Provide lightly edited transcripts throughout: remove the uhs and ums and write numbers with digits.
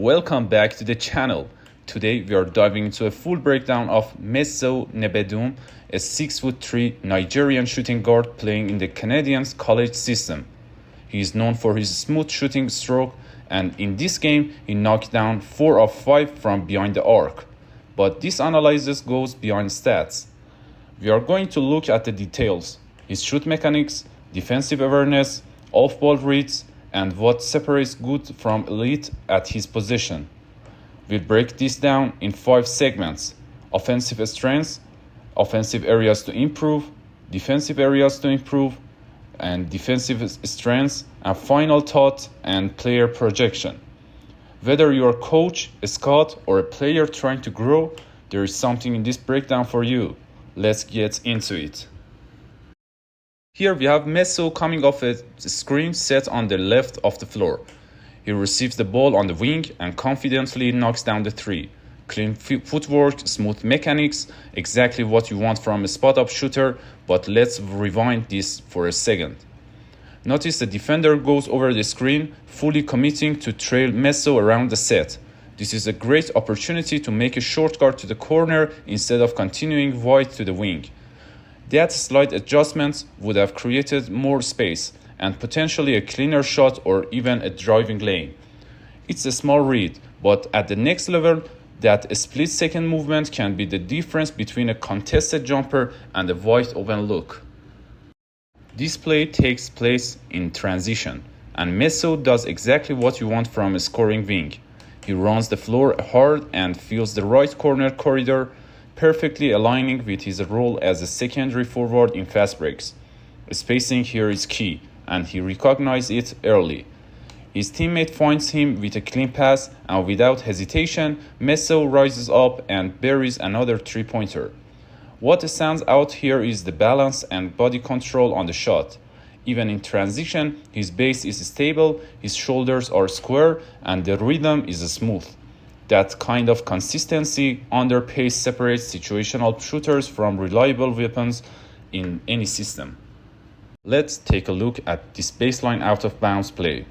Welcome back to the channel. Today we are diving into a full breakdown of Nmeso Nnebedum, a 6'3" Nigerian shooting guard playing in the Canadian college system. He is known for his smooth shooting stroke, and in this game he knocked down 4 of 5 from behind the arc. But this analysis goes beyond stats. We are going to look at the details, his shoot mechanics, defensive awareness, off-ball reads, and what separates good from elite at his position. We'll break this down in 5 segments: offensive strengths, offensive areas to improve, defensive areas to improve, and defensive strengths, and final thought and player projection. Whether you're a coach, a scout, or a player trying to grow, there is something in this breakdown for you. Let's get into it. Here we have Nmeso coming off a screen set on the left of the floor. He receives the ball on the wing and confidently knocks down the three. Clean footwork, smooth mechanics, exactly what you want from a spot-up shooter, but let's rewind this for a second. Notice the defender goes over the screen, fully committing to trail Nmeso around the set. This is a great opportunity to make a shortcut to the corner instead of continuing wide to the wing. That slight adjustment would have created more space and potentially a cleaner shot or even a driving lane. It's a small read, but at the next level, that split-second movement can be the difference between a contested jumper and a wide open look. This play takes place in transition, and Nmeso does exactly what you want from a scoring wing. He runs the floor hard and fills the right corner corridor, perfectly aligning with his role as a secondary forward in fast breaks. Spacing here is key, and he recognized it early. His teammate finds him with a clean pass, and without hesitation, Nmeso rises up and buries another three-pointer. What stands out here is the balance and body control on the shot. Even in transition, his base is stable, his shoulders are square, and the rhythm is smooth. That kind of consistency under pace separates situational shooters from reliable weapons in any system. Let's take a look at this baseline out-of-bounds play.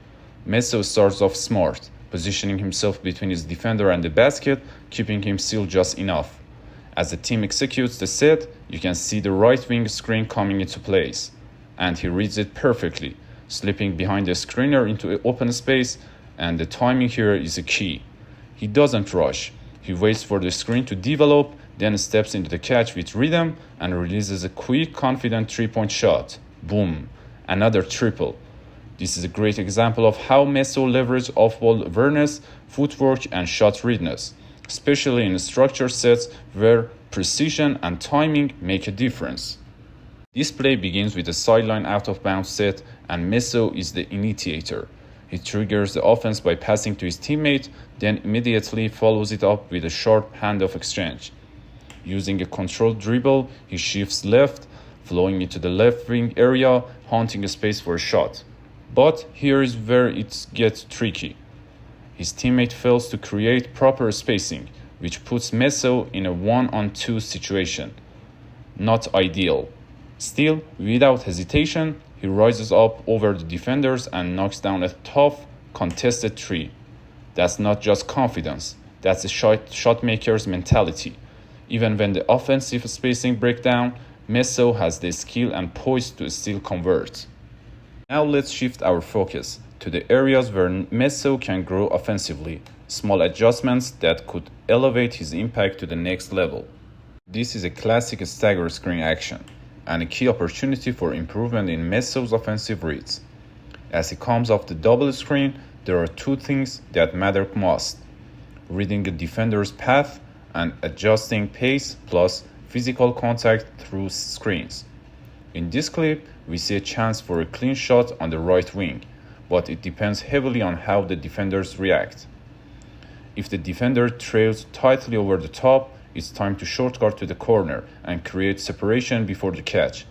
Nmeso starts off smart, positioning himself between his defender and the basket, keeping him still just enough. As the team executes the set, you can see the right wing screen coming into place, and he reads it perfectly, slipping behind the screener into open space, and the timing here is a key. He doesn't rush. He waits for the screen to develop, then steps into the catch with rhythm and releases a quick, confident three-point shot. Boom! Another triple. This is a great example of how Nmeso leverages off-ball awareness, footwork, and shot readiness, especially in structured sets where precision and timing make a difference. This play begins with a sideline out-of-bounds set, and Nmeso is the initiator. He triggers the offense by passing to his teammate, then immediately follows it up with a sharp handoff exchange. Using a controlled dribble, he shifts left, flowing into the left wing area, haunting a space for a shot. But here is where it gets tricky. His teammate fails to create proper spacing, which puts Nmeso in a 1-on-2 situation. Not ideal. Still, without hesitation, he rises up over the defenders and knocks down a tough, contested three. That's not just confidence, that's a shot maker's mentality. Even when the offensive spacing breaks down, Nmeso has the skill and poise to still convert. Now let's shift our focus to the areas where Nmeso can grow offensively, small adjustments that could elevate his impact to the next level. This is a classic stagger screen action, and a key opportunity for improvement in Nmeso's offensive reads. As he comes off the double screen, there are 2 things that matter most: reading a defender's path and adjusting pace, plus physical contact through screens. In this clip, we see a chance for a clean shot on the right wing, but it depends heavily on how the defenders react. If the defender trails tightly over the top, it's time to shortcut to the corner and create separation before the catch.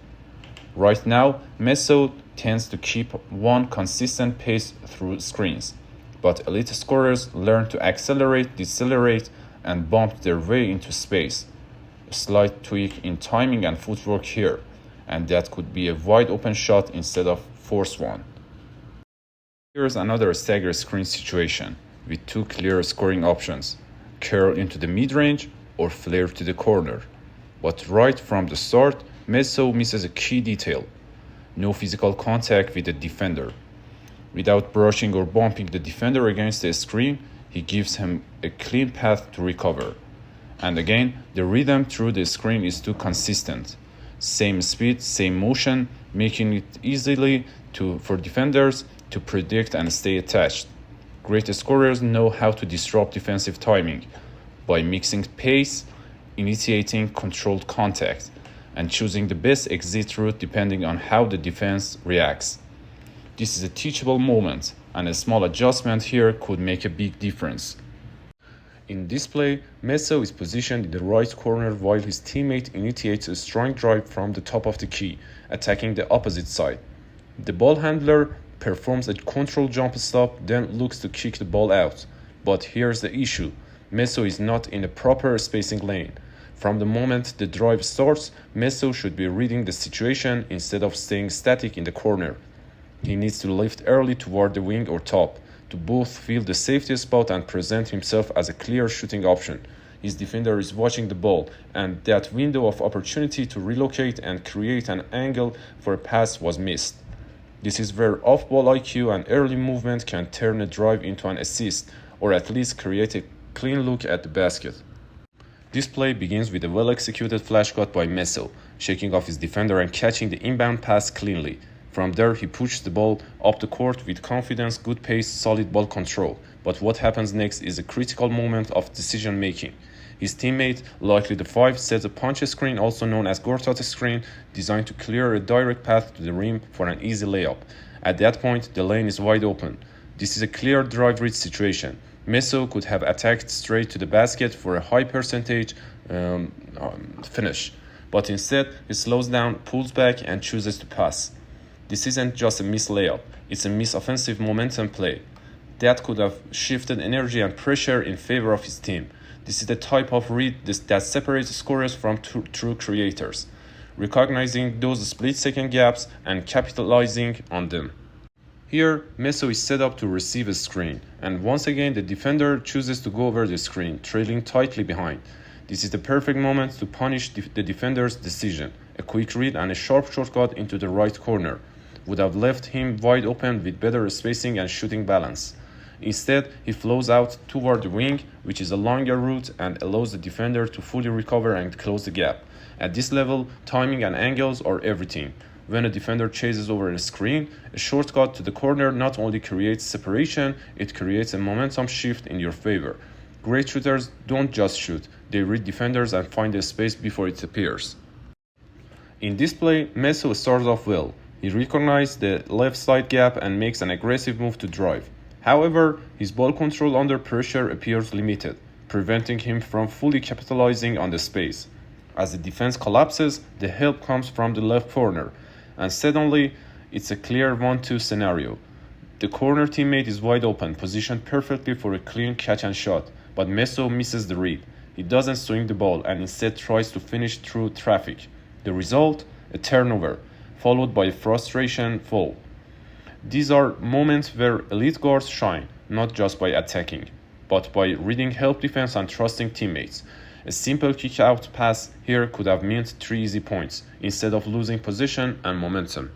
Right now, Nmeso tends to keep one consistent pace through screens, but elite scorers learn to accelerate, decelerate, and bump their way into space. A slight tweak in timing and footwork here, and that could be a wide open shot instead of forced one. Here's another stagger screen situation. with two clear scoring options: curl into the mid-range or flare to the corner. But right from the start, Nmeso misses a key detail: no physical contact with the defender. Without brushing or bumping the defender against the screen, he gives him a clean path to recover. And again, the rhythm through the screen is too consistent. Same speed, same motion, making it easily for defenders to predict and stay attached. Great scorers know how to disrupt defensive timing by mixing pace, initiating controlled contact, and choosing the best exit route depending on how the defense reacts. This is a teachable moment, and a small adjustment here could make a big difference. In this play, Nmeso is positioned in the right corner while his teammate initiates a strong drive from the top of the key, attacking the opposite side. The ball handler performs a controlled jump stop, then looks to kick the ball out. But here's the issue: Nmeso is not in a proper spacing lane. From the moment the drive starts, Nmeso should be reading the situation instead of staying static in the corner. He needs to lift early toward the wing or top, to both feel the safety spot and present himself as a clear shooting option. His defender is watching the ball, and that window of opportunity to relocate and create an angle for a pass was missed. This is where off-ball IQ and early movement can turn a drive into an assist, or at least create a clean look at the basket. This play begins with a well-executed flash cut by Nmeso, shaking off his defender and catching the inbound pass cleanly. From there, he pushed the ball up the court with confidence, good pace, solid ball control. But what happens next is a critical moment of decision-making. His teammate, likely the 5, sets a punch screen, also known as Gortat screen, designed to clear a direct path to the rim for an easy layup. At that point, the lane is wide open. This is a clear drive read situation. Nmeso could have attacked straight to the basket for a high percentage finish. But instead, he slows down, pulls back, and chooses to pass. This isn't just a missed layup, it's a missed offensive momentum play. That could have shifted energy and pressure in favor of his team. This is the type of read that separates scorers from true creators, recognizing those split-second gaps and capitalizing on them. Here, Nmeso is set up to receive a screen, and once again the defender chooses to go over the screen, trailing tightly behind. This is the perfect moment to punish the defender's decision. A quick read and a sharp shortcut into the right corner would have left him wide open with better spacing and shooting balance. Instead, he flows out toward the wing, which is a longer route and allows the defender to fully recover and close the gap. At this level, timing and angles are everything. When a defender chases over a screen, a shortcut to the corner not only creates separation, it creates a momentum shift in your favor. Great shooters don't just shoot, they read defenders and find the space before it appears. In this play, Nmeso starts off well. He recognizes the left side gap and makes an aggressive move to drive. However, his ball control under pressure appears limited, preventing him from fully capitalizing on the space. As the defense collapses, the help comes from the left corner, and suddenly, it's a clear 1-2 scenario. The corner teammate is wide open, positioned perfectly for a clean catch and shot, but Nmeso misses the read. He doesn't swing the ball and instead tries to finish through traffic. The result? A turnover, followed by a frustration foul. These are moments where elite guards shine, not just by attacking, but by reading help defense and trusting teammates. A simple kick-out pass here could have meant 3 easy points, instead of losing position and momentum.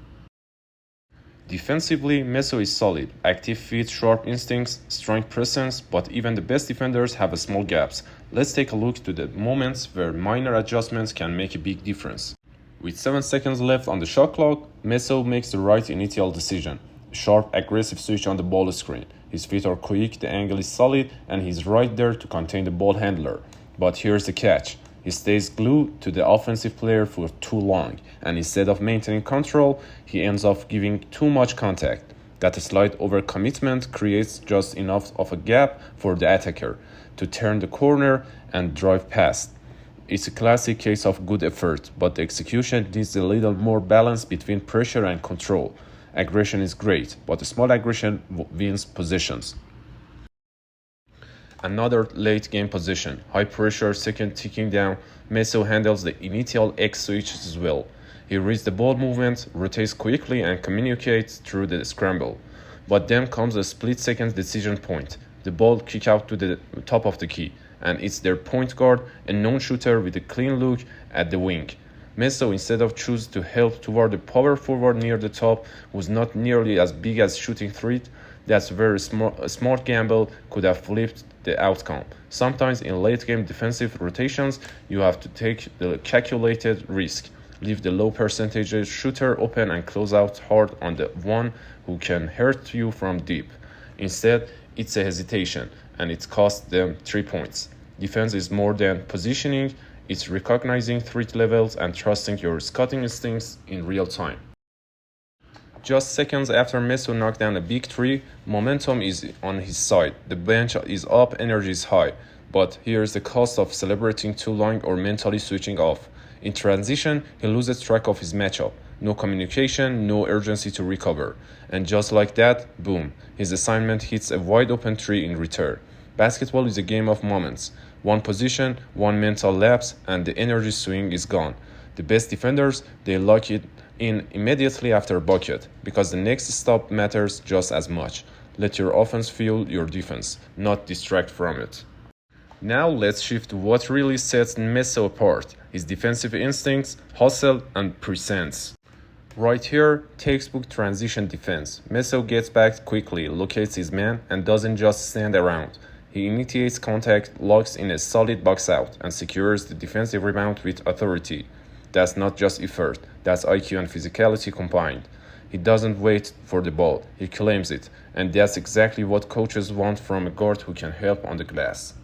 Defensively, Nmeso is solid, active feet, sharp instincts, strong presence, but even the best defenders have small gaps. Let's take a look to the moments where minor adjustments can make a big difference. With 7 seconds left on the shot clock, Nmeso makes the right initial decision. A sharp, aggressive switch on the ball screen. His feet are quick, the angle is solid, and he's right there to contain the ball handler. But here's the catch. He stays glued to the offensive player for too long, and instead of maintaining control, he ends up giving too much contact. That slight overcommitment creates just enough of a gap for the attacker to turn the corner and drive past. It's a classic case of good effort, but the execution needs a little more balance between pressure and control. Aggression is great, but a small aggression wins positions. Another late game position, high pressure, second ticking down. Nmeso handles the initial X switch as well. He reads the ball movement, rotates quickly, and communicates through the scramble. But then comes a split-second decision point. the ball kick out to the top of the key, and it's their point guard, a non-shooter with a clean look at the wing. Nmeso, instead of choose to help toward the power forward near the top, who's not nearly as big as shooting three. That's very a smart gamble could have flipped the outcome. Sometimes in late game defensive rotations, you have to take the calculated risk. Leave the low percentage shooter open and close out hard on the one who can hurt you from deep. Instead, it's a hesitation, and it costs them 3 points. Defense is more than positioning, it's recognizing threat levels and trusting your scouting instincts in real time. Just seconds after Nmeso knocked down a big three, momentum is on his side. The bench is up, energy is high. But here's the cost of celebrating too long or mentally switching off. In transition, he loses track of his matchup. No communication, no urgency to recover. And just like that, boom, his assignment hits a wide open three in return. Basketball is a game of moments. One position, one mental lapse, and the energy swing is gone. The best defenders, they lock it in immediately after bucket, because the next stop matters just as much. Let your offense fuel your defense, not distract from it. Now let's shift to what really sets Nmeso apart, his defensive instincts, hustle, and presence. Right here, textbook transition defense. Nmeso gets back quickly, locates his man, and doesn't just stand around. He initiates contact, locks in a solid box out, and secures the defensive rebound with authority. That's not just effort, that's IQ and physicality combined. He doesn't wait for the ball, he claims it, and that's exactly what coaches want from a guard who can help on the glass.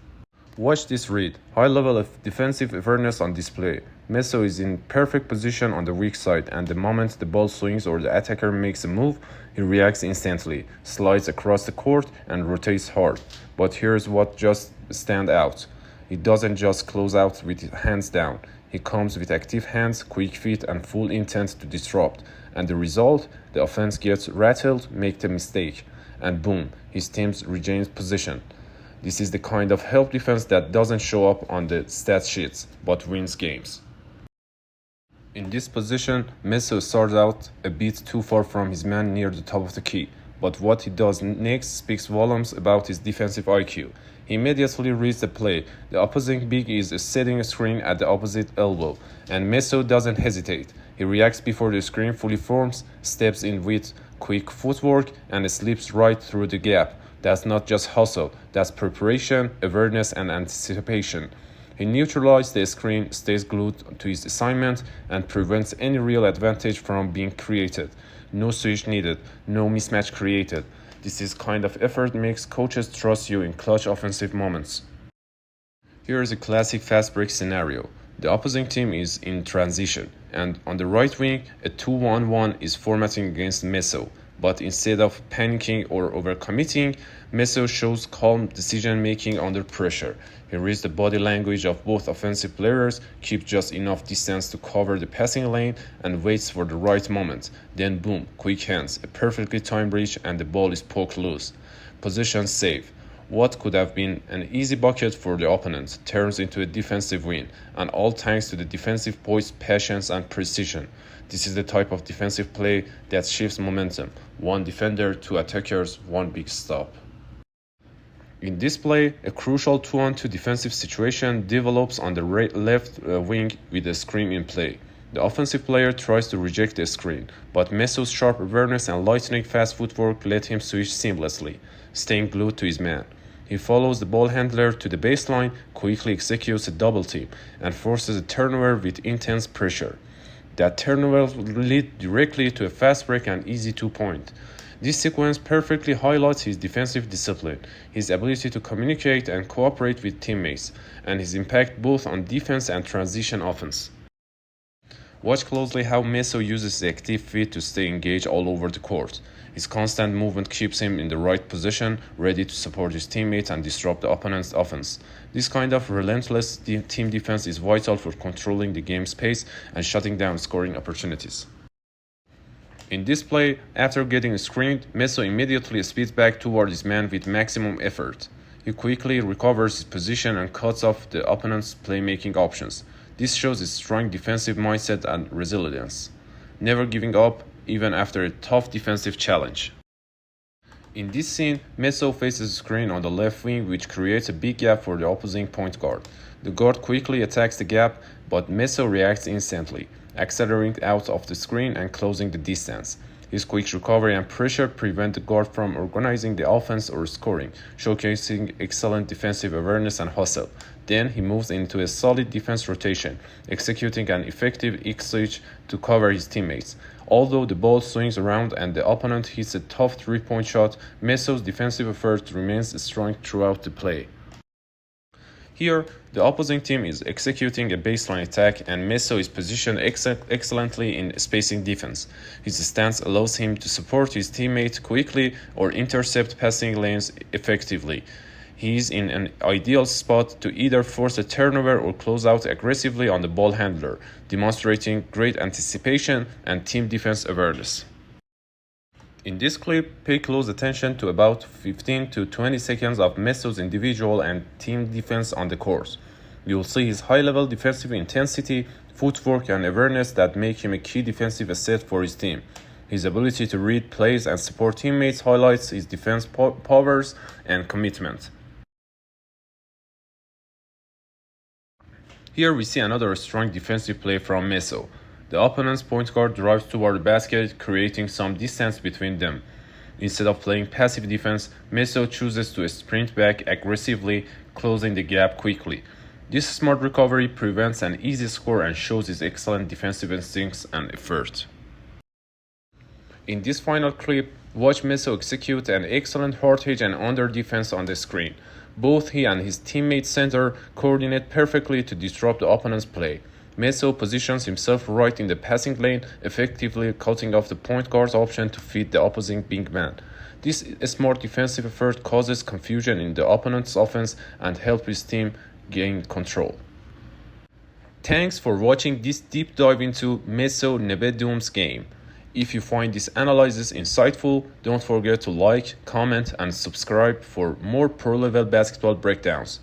Watch this read. High level of defensive awareness on display. Nmeso is in perfect position on the weak side, and the moment the ball swings or the attacker makes a move, he reacts instantly, slides across the court, and rotates hard. But here's what just stands out. He doesn't just close out with his hands down. He comes with active hands, quick feet, and full intent to disrupt. And the result? The offense gets rattled, makes a mistake, and boom, his team regains position. This is the kind of help defense that doesn't show up on the stat sheets, but wins games. In this position, Nmeso starts out a bit too far from his man near the top of the key, but what he does next speaks volumes about his defensive IQ. He immediately reads the play. The opposing big is setting a screen at the opposite elbow, and Nmeso doesn't hesitate. He reacts before the screen fully forms, steps in with quick footwork, and slips right through the gap. That's not just hustle, that's preparation, awareness, and anticipation. He neutralizes the screen, stays glued to his assignment, and prevents any real advantage from being created. No switch needed, no mismatch created. This is kind of effort makes coaches trust you in clutch offensive moments. Here is a classic fast break scenario. The opposing team is in transition, and on the right wing, a 2-1-1 is formatting against Nmeso. But instead of panicking or overcommitting, Nmeso shows calm decision-making under pressure. He reads the body language of both offensive players, keeps just enough distance to cover the passing lane, and waits for the right moment. Then boom, quick hands, a perfectly timed reach, and the ball is poked loose. Possession save. What could have been an easy bucket for the opponent turns into a defensive win, and all thanks to the defensive poise, patience, and precision. This is the type of defensive play that shifts momentum. One defender, two attackers, one big stop. In this play, a crucial 2-on-2 defensive situation develops on the left wing with a screen in play. The offensive player tries to reject the screen, but Nmeso's sharp awareness and lightning fast footwork let him switch seamlessly, staying glued to his man. He follows the ball handler to the baseline, quickly executes a double team, and forces a turnover with intense pressure. That turnover leads directly to a fast break and easy 2-point. This sequence perfectly highlights his defensive discipline, his ability to communicate and cooperate with teammates, and his impact both on defense and transition offense. Watch closely how Nmeso uses his active feet to stay engaged all over the court. His constant movement keeps him in the right position, ready to support his teammates and disrupt the opponent's offense. This kind of relentless team defense is vital for controlling the game's pace and shutting down scoring opportunities. In this play, after getting screened, Nmeso immediately speeds back toward his man with maximum effort. He quickly recovers his position and cuts off the opponent's playmaking options. This shows his strong defensive mindset and resilience, never giving up even after a tough defensive challenge. In this scene, Nmeso faces a screen on the left wing which creates a big gap for the opposing point guard. The guard quickly attacks the gap, but Nmeso reacts instantly, accelerating out of the screen and closing the distance. His quick recovery and pressure prevent the guard from organizing the offense or scoring, showcasing excellent defensive awareness and hustle. Then he moves into a solid defense rotation, executing an effective X-switch to cover his teammates. Although the ball swings around and the opponent hits a tough three-point shot, Nmeso's defensive effort remains strong throughout the play. Here, the opposing team is executing a baseline attack and Nmeso is positioned excellently in spacing defense. His stance allows him to support his teammate quickly or intercept passing lanes effectively. He is in an ideal spot to either force a turnover or close out aggressively on the ball handler, demonstrating great anticipation and team defense awareness. In this clip, pay close attention to about 15 to 20 seconds of Nmeso's individual and team defense on the court. You will see his high-level defensive intensity, footwork, and awareness that make him a key defensive asset for his team. His ability to read plays and support teammates highlights his defense powers and commitment. Here we see another strong defensive play from Nmeso. The opponent's point guard drives toward the basket, creating some distance between them. Instead of playing passive defense, Nmeso chooses to sprint back aggressively, closing the gap quickly. This smart recovery prevents an easy score and shows his excellent defensive instincts and effort. In this final clip, watch Nmeso execute an excellent hard edge and under defense on the screen. Both he and his teammate center coordinate perfectly to disrupt the opponent's play. Nmeso positions himself right in the passing lane, effectively cutting off the point guard's option to feed the opposing big man. This smart defensive effort causes confusion in the opponent's offense and helps his team gain control. Thanks for watching this deep dive into Nmeso Nnebedum's game. If you find this analysis insightful, don't forget to like, comment, and subscribe for more pro-level basketball breakdowns.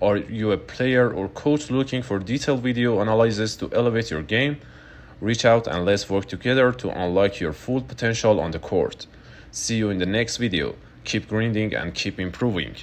Are you a player or coach looking for detailed video analysis to elevate your game? Reach out and let's work together to unlock your full potential on the court. See you in the next video. Keep grinding and keep improving.